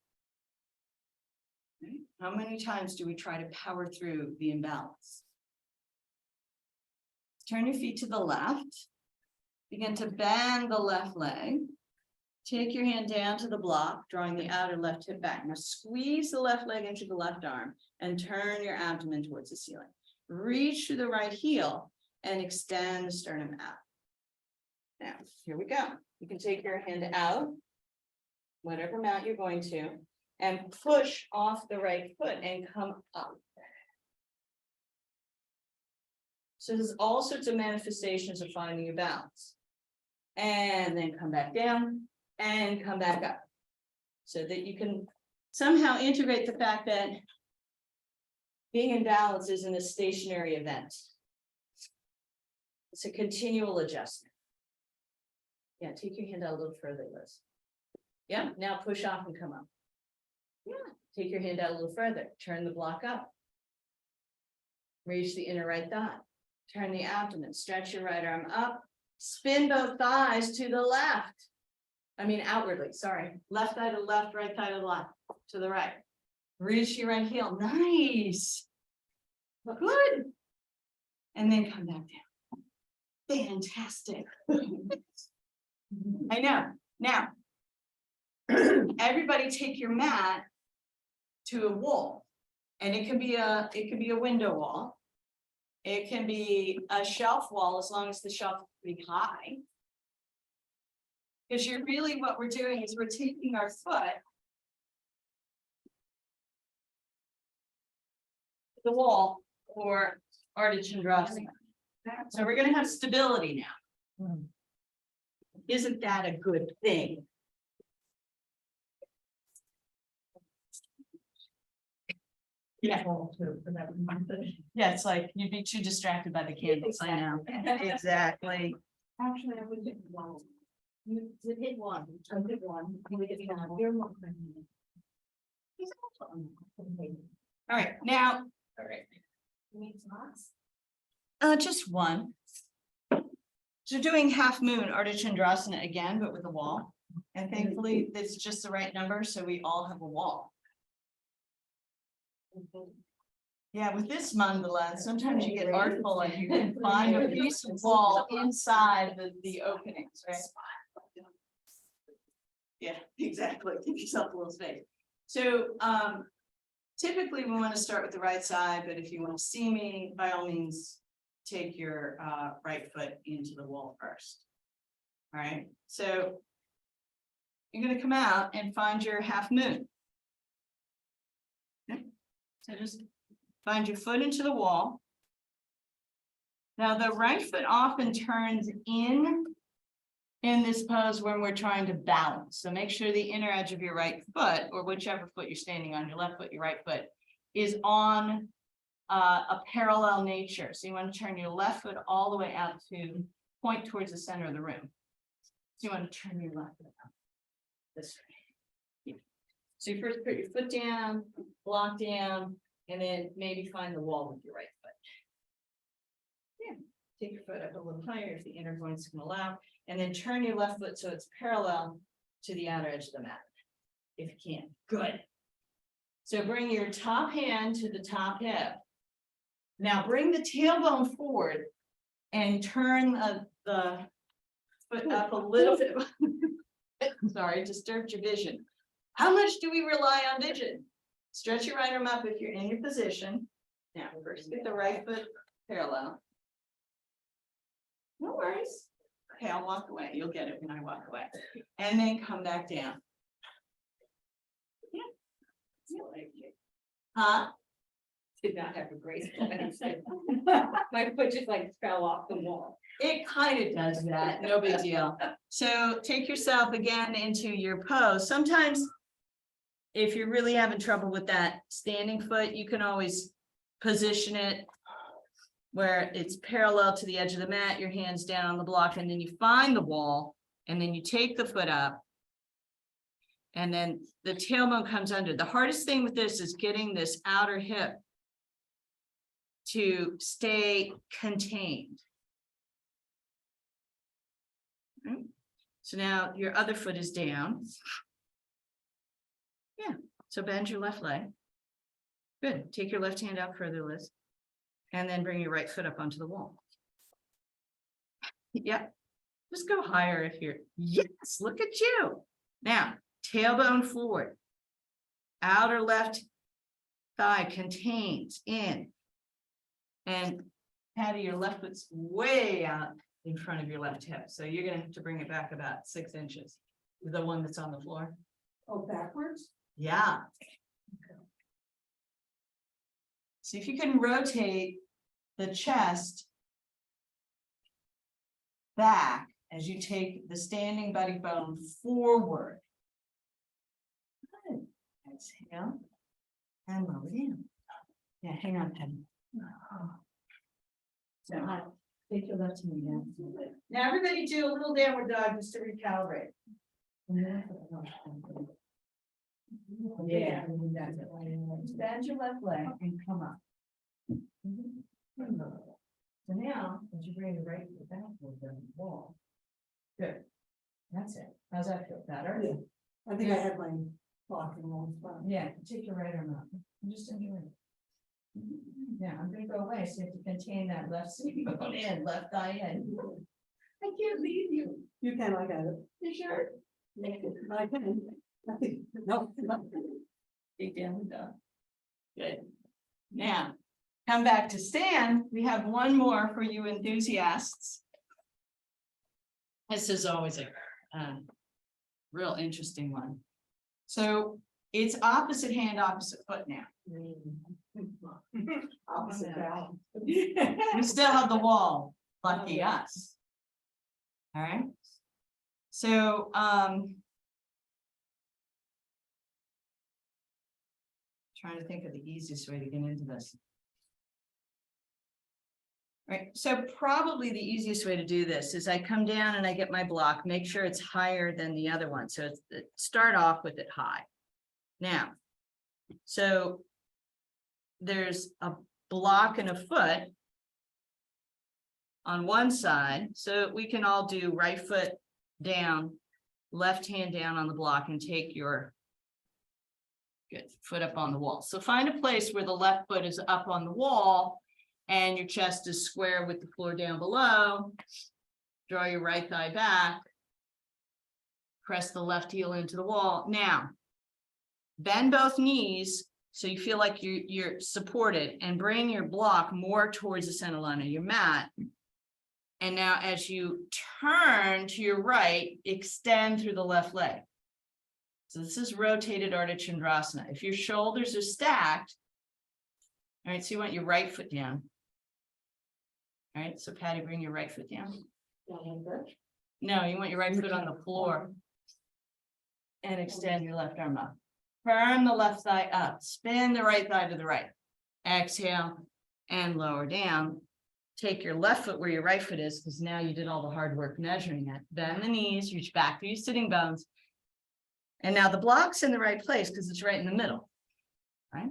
Right? How many times do we try to power through the imbalance? Turn your feet to the left. Begin to bend the left leg. Take your hand down to the block, drawing the outer left hip back. Now squeeze the left leg into the left arm and turn your abdomen towards the ceiling. Reach through the right heel and extend the sternum out. Now, here we go. You can take your hand out, whatever amount you're going to, and push off the right foot and come up. So there's all sorts of manifestations of finding your balance. And then come back down and come back up. So that you can somehow integrate the fact that being in balance isn't a stationary event. It's a continual adjustment. Yeah, take your hand out a little further, Liz. Yeah, now push off and come up. Yeah, take your hand out a little further. Turn the block up. Reach the inner right thigh. Turn the abdomen. Stretch your right arm up. Spin both thighs to the left. Outwardly, sorry. Left thigh to the left, right thigh to the left, to the right. Reach your right heel. Nice. Good. And then come back down. Fantastic. I know. Now, everybody take your mat to a wall. And it can be a window wall. It can be a shelf wall as long as the shelf is pretty high. Because what we're doing is we're taking our foot the wall for Ardha Chandrasana. So we're gonna have stability now. Isn't that a good thing? Yeah. Yeah, it's like you'd be too distracted by the candles, I know. Exactly. Actually, I would hit one. You did hit one. I did one. All right, now. All right. Just one. So doing half moon Ardha Chandrasana again, but with a wall. And thankfully, it's just the right number, so we all have a wall. Yeah, with this mandala, sometimes you get artful and you can find a piece of wall inside the openings, right? Yeah, exactly. Give yourself a little space. So typically we want to start with the right side, but if you want to see me, by all means, take your right foot into the wall first. All right, so you're going to come out and find your half moon. Okay. So just find your foot into the wall. Now the right foot often turns in this pose when we're trying to balance. So make sure the inner edge of your right foot, or whichever foot you're standing on, your left foot, your right foot, is on a parallel nature. So you want to turn your left foot all the way out to point towards the center of the room. So you want to turn your left foot out this way. So you first put your foot down, block down, and then maybe find the wall with your right foot. Yeah, take your foot up a little higher if the inner joints can allow, and then turn your left foot so it's parallel to the outer edge of the mat, if you can. Good. So bring your top hand to the top hip. Now bring the tailbone forward and turn the foot up a little bit. Sorry, disturbed your vision. How much do we rely on vision? Stretch your right arm up if you're in your position. Now, first get the right foot parallel. No worries. Okay, I'll walk away. You'll get it when I walk away. And then come back down. Yeah. Huh? Did not have a graceful exit. My foot just like fell off the wall. It kind of does that, no big deal. So take yourself again into your pose. Sometimes if you're really having trouble with that standing foot, you can always position it where it's parallel to the edge of the mat, your hands down on the block, and then you find the wall, and then you take the foot up, and then the tailbone comes under. The hardest thing with this is getting this outer hip to stay contained. Okay. So now your other foot is down. Yeah, so bend your left leg. Good, take your left hand out further, Liz. And then bring your right foot up onto the wall. Yep, just go higher if you're, yes, look at you. Now, tailbone forward. Outer left thigh contains in. And Patty, your left foot's way out in front of your left hip. So you're gonna have to bring it back about 6 inches. The one that's on the floor. Oh, backwards? Yeah. See if you can rotate the chest back as you take the standing buddy bone forward. Good. Exhale and lower down. Yeah, hang on, Patty. So take your left knee down. Now everybody do a little downward dog just to recalibrate. Yeah. Bend your left leg and come up. So now, as you bring the right foot back with the wall. Good. That's it. How's that feel? Better? Yeah. I think I had my blocking wrong spot. Yeah, take your right arm up. Just enjoy it. Yeah, I'm gonna go away, so you have to contain that left seat bone in, left thigh in. I can't leave you. You can, I got it. You sure? I can. No. Dig down the dog. Good. Now, come back to stand. We have one more for you enthusiasts. This is always a real interesting one. So it's opposite hand, opposite foot now. Opposite balance. We still have the wall, lucky us. All right. So, trying to think of the easiest way to get into this. Right, so probably the easiest way to do this is I come down and I get my block, make sure it's higher than the other one. So start off with it high. Now, so there's a block and a foot on one side, so we can all do right foot down, left hand down on the block and take your good foot up on the wall. So find a place where the left foot is up on the wall and your chest is square with the floor down below. Draw your right thigh back. Press the left heel into the wall. Now, bend both knees so you feel like you're supported, and bring your block more towards the center line of your mat. And now as you turn to your right, extend through the left leg. So this is rotated Ardha Chandrasana. If your shoulders are stacked, all right, so you want your right foot down. All right, so Patty, bring your right foot down. No, you want your right foot on the floor. And extend your left arm up. Firm the left thigh up. Spin the right thigh to the right. Exhale and lower down. Take your left foot where your right foot is, because now you did all the hard work measuring it. Bend the knees, reach back through your sitting bones. And now the block's in the right place because it's right in the middle. Right?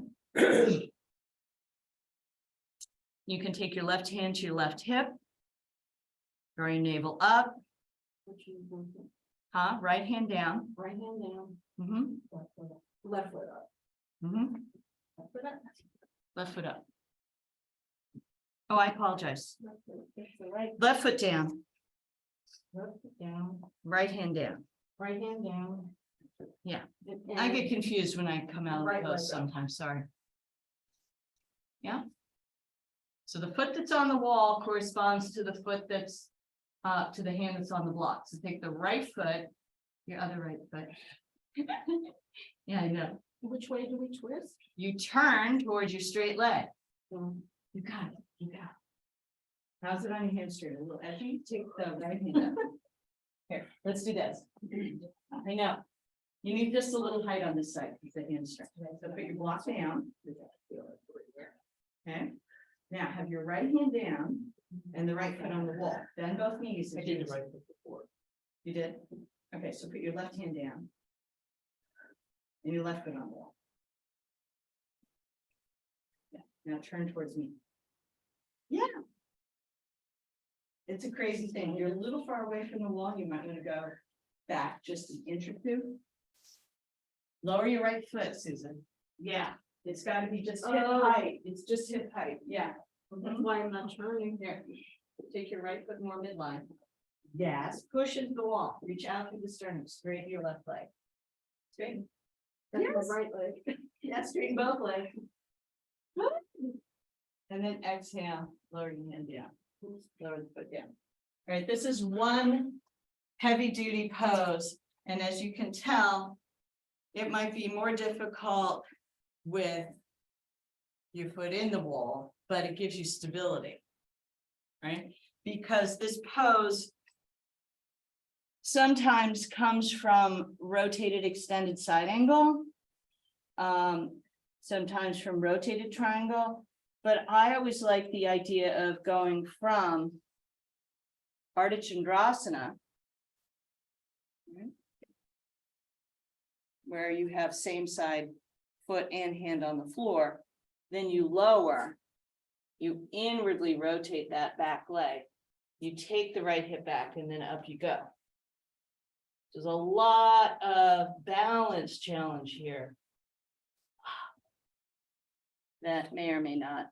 You can take your left hand to your left hip. Draw your navel up. Right hand down. Right hand down, Mm-hmm. left foot up. Mm-hmm. Left foot up. Left foot up. Oh, I apologize. Left foot, that's the right, Left foot down, left foot down, right hand down. right hand down. Yeah. And- I get confused when I come out of Right the leg pose up. sometimes, sorry. Yeah. So the foot that's on the wall corresponds to the foot that's to the hand that's on the block. So take the right foot, your other right foot. Yeah, I know. Which way do we twist? You turn towards your straight leg. Um, You got it. You got it. How's it on your hamstring? A little edgy? Take the right hand up. Here, let's do this. I know. You need just a little height on this side, because the hamstring. So put your block down. Okay. Now have your right hand down and the right foot on the wall. Bend both knees. I did the right foot before. You did? Okay, so put your left hand down. And your left foot on the wall. Yeah, now turn towards me. Yeah. It's a crazy thing. You're a little far away from the wall. You might want to go back just an inch or two. Lower your right foot, Susan. Yeah, it's got to be just hip Oh. height. It's just hip height. Yeah. That's why I'm not turning. Here, take your right foot more midline. Yes, push into the wall. Reach out through the sternum. Straighten your left leg. Straighten. That's Yes. my right leg. Yeah, straighten both legs. And then exhale, lower your hand down. Lower the foot down. All right, this is one heavy duty pose. And as you can tell, it might be more difficult with your foot in the wall, but it gives you stability. Right? Because this pose sometimes comes from rotated extended side angle. Sometimes from rotated triangle, but I always like the idea of going from Ardha Chandrasana, right, where you have same side foot and hand on the floor, then you lower, you inwardly rotate that back leg, you take the right hip back, and then up you go. There's a lot of balance challenge here that may or may not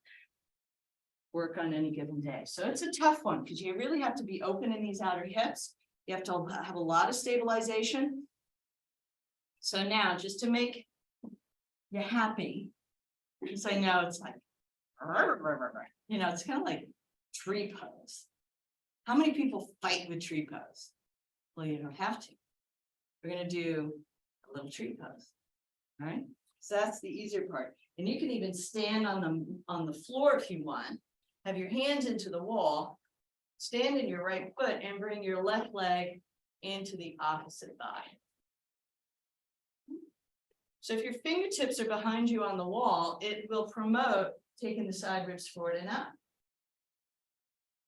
work on any given day. So it's a tough one because you really have to be open in these outer hips. You have to have a lot of stabilization. So now, just to make you happy, because I know it's like, you know, it's kind of like tree pose. How many people fight with tree pose? Well, you don't have to. We're going to do a little tree pose. All right. So that's the easier part. And you can even stand on the floor if you want. Have your hands into the wall. Stand in your right foot and bring your left leg into the opposite thigh. So if your fingertips are behind you on the wall, it will promote taking the side ribs forward and up.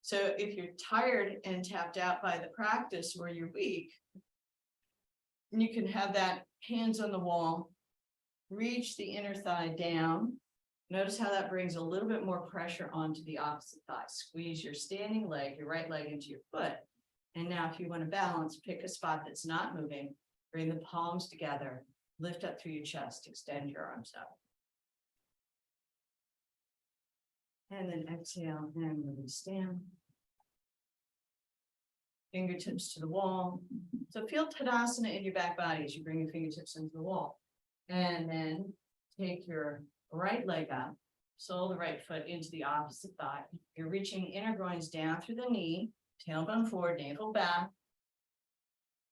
So if you're tired and tapped out by the practice where you're weak, you can have that hands on the wall, reach the inner thigh down. Notice how that brings a little bit more pressure onto the opposite thigh. Squeeze your standing leg, your right leg into your foot. And now if you want to balance, pick a spot that's not moving, bring the palms together, lift up through your chest, extend your arms up. And then exhale and release down. Fingertips to the wall. So feel Tadasana in your back body as you bring your fingertips into the wall. And then take your right leg up, sole the right foot into the opposite thigh. You're reaching inner groins down through the knee, tailbone forward, navel back.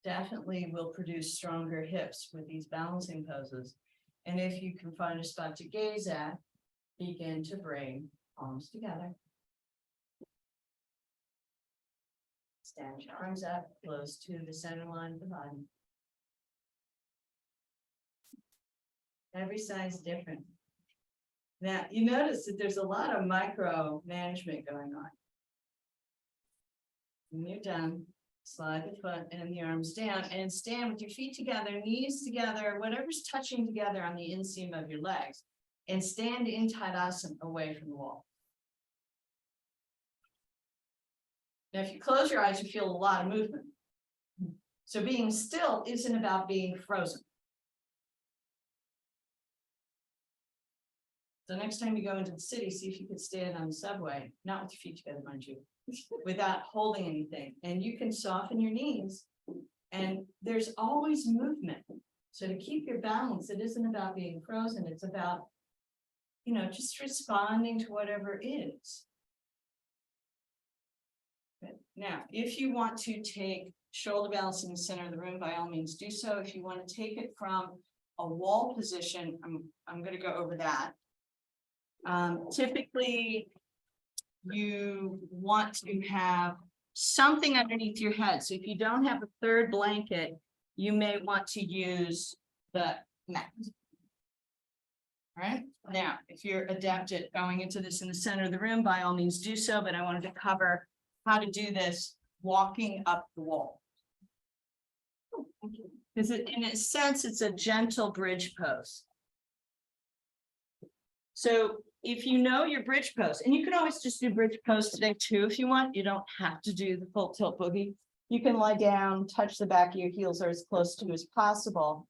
Definitely will produce stronger hips with these balancing poses. And if you can find a spot to gaze at, begin to bring palms together. Stand your arms up, close to the center line of the body. Every side's different. Now, you notice that there's a lot of micro management going on. When you're done, slide the foot and the arms down and stand with your feet together, knees together, whatever's touching together on the inseam of your legs, and stand in Tadasana away from the wall. Now, if you close your eyes, you feel a lot of movement. So being still isn't about being frozen. So next time you go into the city, see if you could stand on the subway, not with your feet together, mind you, without holding anything. And you can soften your knees. And there's always movement. So to keep your balance, it isn't about being frozen. It's about, just responding to whatever is. Good. Now, if you want to take shoulder balance in the center of the room, by all means do so. If you want to take it from a wall position, I'm going to go over that. Typically, you want to have something underneath your head. So if you don't have a third blanket, you may want to use the mat. All right. Now, if you're adept at going into this in the center of the room, by all means do so. But I wanted to cover how to do this walking up the wall. Because in a sense, it's a gentle bridge pose. So if you know your bridge pose, and you can always just do bridge pose today too, if you want, you don't have to do the full tilt boogie. You can lie down, touch the back of your heels or as close to as possible.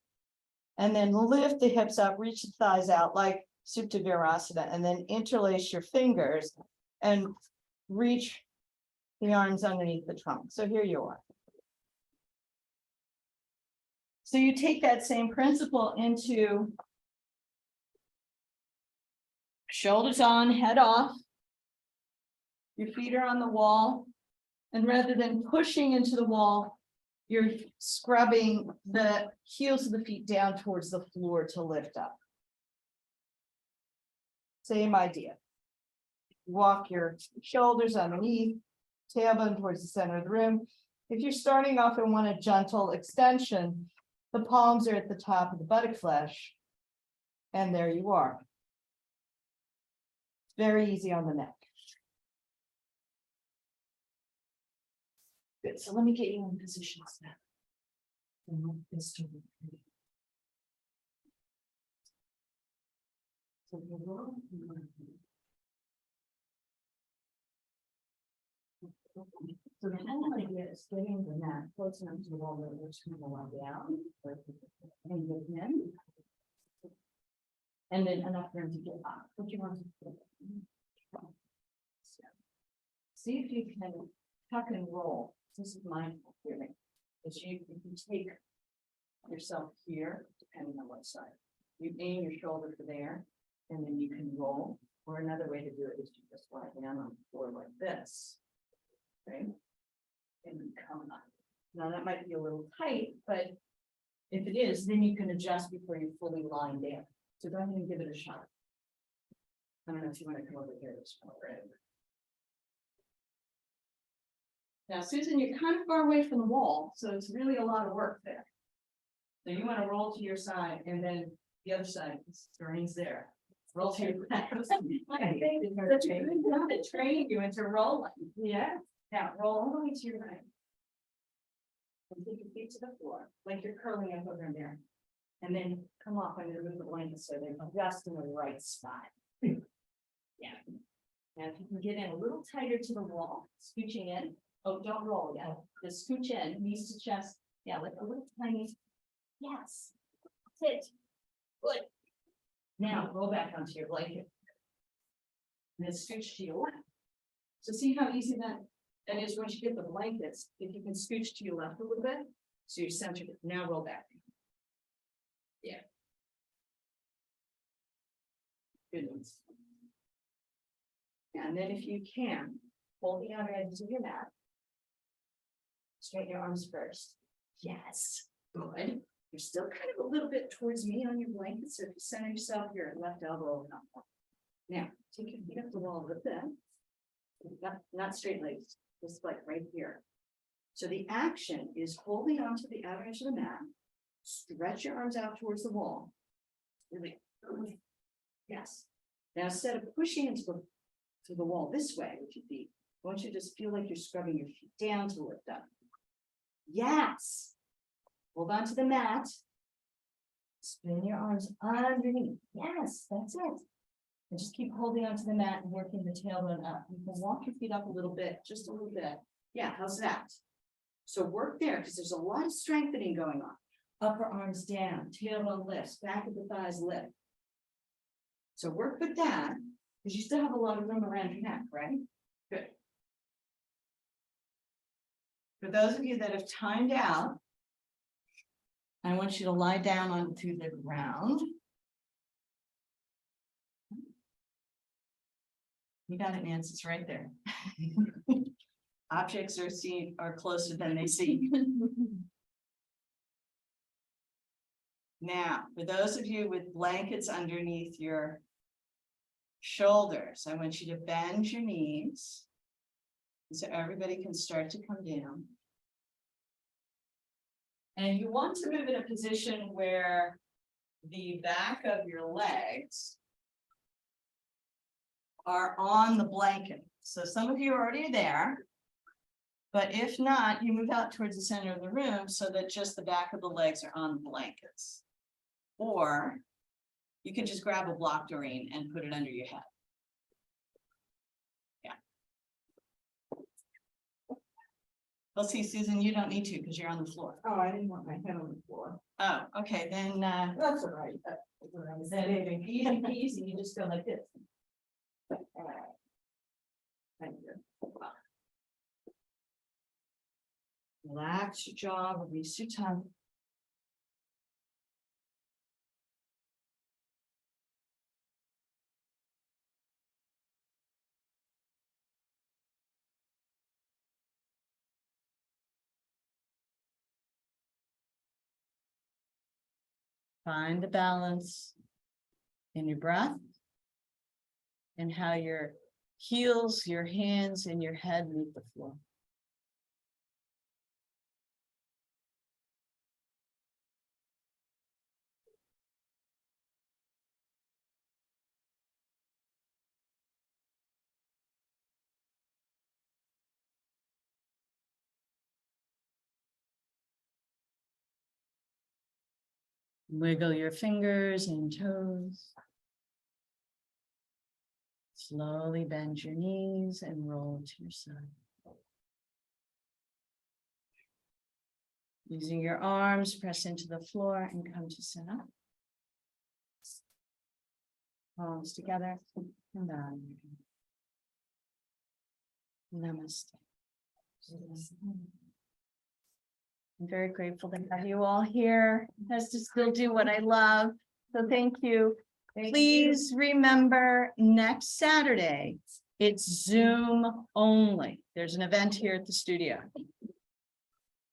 And then lift the hips up, reach the thighs out like Supta Virasana, and then interlace your fingers and reach the arms underneath the trunk. So here you are. So you take that same principle into shoulders on, head off. Your feet are on the wall. And rather than pushing into the wall, you're scrubbing the heels of the feet down towards the floor to lift up. Same idea. Walk your shoulders underneath, tailbone towards the center of the room. If you're starting off and want a gentle extension, the palms are at the top of the buttock flesh. And there you are. Very easy on the neck. Good, so let me get you in positions now. So the whole idea is getting the mat close enough to the wall that we're just going to lie down and get in. And then enough room to get up. What you want to do. See if you can tuck and roll. This is mindful hearing. That you can take yourself here, depending on what side. You aim your shoulder for there, and then you can roll. Or another way to do it is to just lie down on the floor like this. Okay. And you come up. Now that might be a little tight, but if it is, then you can adjust before you're fully lying down. So go ahead and give it a shot. I don't know if you want to come over here this one, right? Now, Susan, you're kind of far away from the wall, so it's really a lot of work there. So you want to roll to your side and then the other side, Doreen's there. Roll to your left. I think it's such a good job at training you into rolling. Yeah. Now, roll all the way to your right. And take your feet to the floor, like you're curling up over there. And then come off and remove the blanket so they're just in the right spot. Yeah. Now, if you can get in a little tighter to the wall, scooching in. Oh, don't roll yet. Just scooch in, knees to chest. Yeah, like a little tiny. Yes. That's it. Good. Now, roll back onto your blanket. And then scooch to your left. So see how easy that is once you get the blankets, if you can scooch to your left a little bit, so you're centered. Now roll back. Yeah. Good ones. And then if you can, hold the outer edges of your mat. Straighten your arms first. Yes, good. You're still kind of a little bit towards me on your blanket, so if you center yourself, your left elbow will come up. Now, take your feet up the wall a little bit. Not straight legs, just like right here. So the action is holding onto the outer edge of the mat. Stretch your arms out towards the wall. Really. Yes. Now, instead of pushing into the wall this way with your feet, I want you to just feel like you're scrubbing your feet down to lift up. Yes. Hold on to the mat. Spin your arms underneath. Yes, that's it. And just keep holding onto the mat and working the tailbone up. You can walk your feet up a little bit, just a little bit. Yeah, how's that? So work there because there's a lot of strengthening going on. Upper arms down, tailbone lifts, back of the thighs lift. So work with that because you still have a lot of room around your neck, right? Good. For those of you that have timed out, I want you to lie down onto the ground. You got it, Nancy, it's right there. Objects are closer than they seem. Now, for those of you with blankets underneath your shoulders, I want you to bend your knees so everybody can start to come down. And you want to move in a position where the back of your legs are on the blanket. So some of you are already there, but if not, you move out towards the center of the room so that just the back of the legs are on the blankets. Or you can just grab a block, Doreen, and put it under your head. Well, see, Susan, you don't need to because you're on the floor. Oh, I didn't want my head on the floor. Oh, okay, then, That's all right. is that it? Easy peasy, you just go like this. All right. Thank you. Relax your jaw, release your tongue. Find the balance in your breath and how your heels, your hands, and your head meet the floor. Wiggle your fingers and toes. Slowly bend your knees and roll to your side. Using your arms, press into the floor and come to sit up. Palms together and down. Namaste. I'm very grateful to have you all here. Has to still do what I love. So thank you. Please remember next Saturday, it's Zoom only. There's an event here at the studio.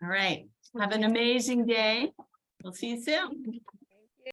All right. Have an amazing day. We'll see you soon.